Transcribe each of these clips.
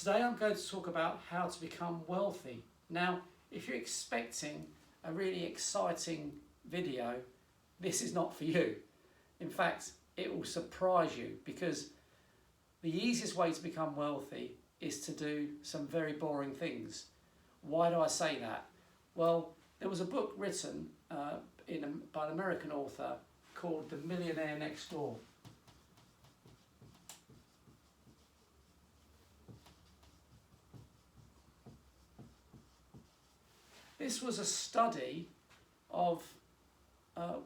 Today I'm going to talk about how to become wealthy. Now, if you're expecting a really exciting video, this is not for you. In fact, it will surprise you, because the easiest way to become wealthy is to do some very boring things. Why do I say that? Well, there was a book written by an American author called The Millionaire Next Door. This was a study of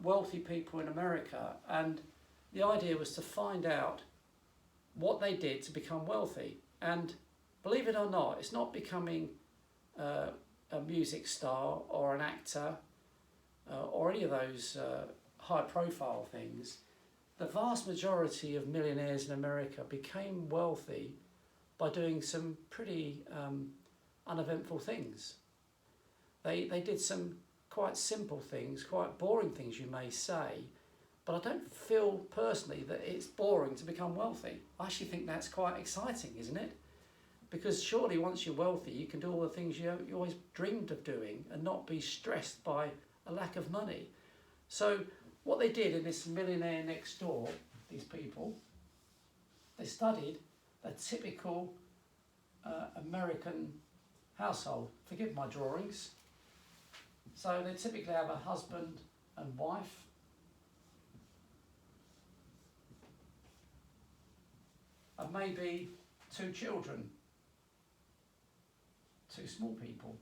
wealthy people in America, and the idea was to find out what they did to become wealthy. And believe it or not, it's not becoming a music star or an actor or any of those high profile things. The vast majority of millionaires in America became wealthy by doing some pretty uneventful things. They did some quite simple things, quite boring things you may say, but I don't feel personally that it's boring to become wealthy. I actually think that's quite exciting, isn't it? Because surely once you're wealthy, you can do all the things you always dreamed of doing and not be stressed by a lack of money. So what they did in this Millionaire Next Door, these people, they studied a typical American household. Forgive my drawings. So they typically have a husband and wife, and maybe 2 children, 2 small people.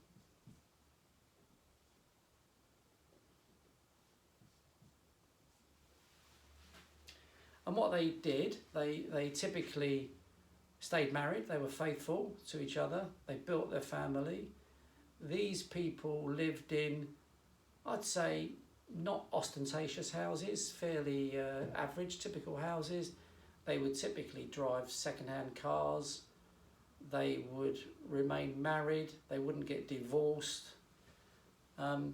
And what they did, they typically stayed married, they were faithful to each other, they built their family. These people lived in, I'd say, not ostentatious houses, fairly average, typical houses. They would typically drive second-hand cars. They would remain married. They wouldn't get divorced. And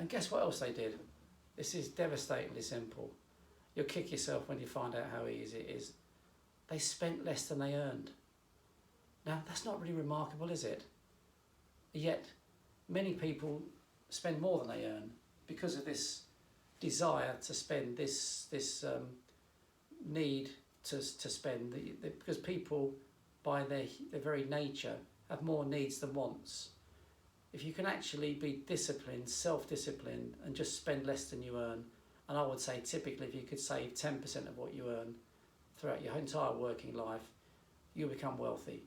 guess what else they did? This is devastatingly simple. You'll kick yourself when you find out how easy it is. They spent less than they earned. Now, that's not really remarkable, is it? Yet many people spend more than they earn because of this desire to spend, this need to spend, because people by their very nature have more needs than wants. If you can actually be disciplined, self-disciplined, and just spend less than you earn, and I would say typically if you could save 10% of what you earn throughout your entire working life, you'll become wealthy.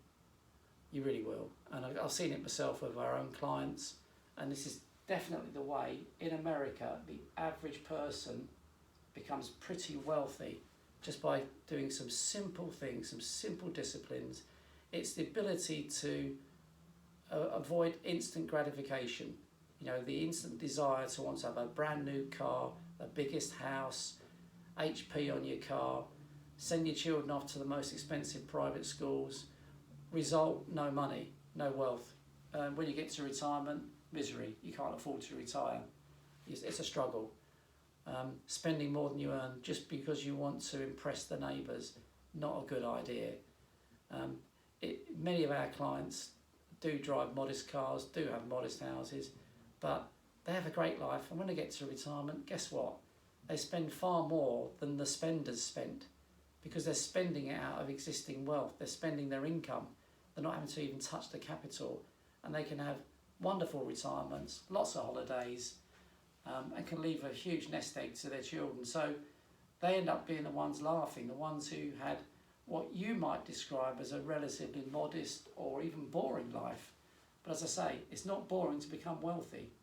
You really will. And I've seen it myself with our own clients, and this is definitely the way. In America, the average person becomes pretty wealthy just by doing some simple things, some simple disciplines. It's the ability to avoid instant gratification. You know, the instant desire to want to have a brand new car, the biggest house, HP on your car, send your children off to the most expensive private schools. Result, no money, no wealth. When you get to retirement, misery. You can't afford to retire. It's a struggle. Spending more than you earn just because you want to impress the neighbours, not a good idea. Many of our clients do drive modest cars, do have modest houses, but they have a great life, and when they get to retirement, guess what? They spend far more than the spenders spent, because they're spending it out of existing wealth. They're spending their income. They're not having to even touch the capital, and they can have wonderful retirements, lots of holidays, and can leave a huge nest egg to their children. So they end up being the ones laughing, the ones who had what you might describe as a relatively modest or even boring life. But as I say, it's not boring to become wealthy.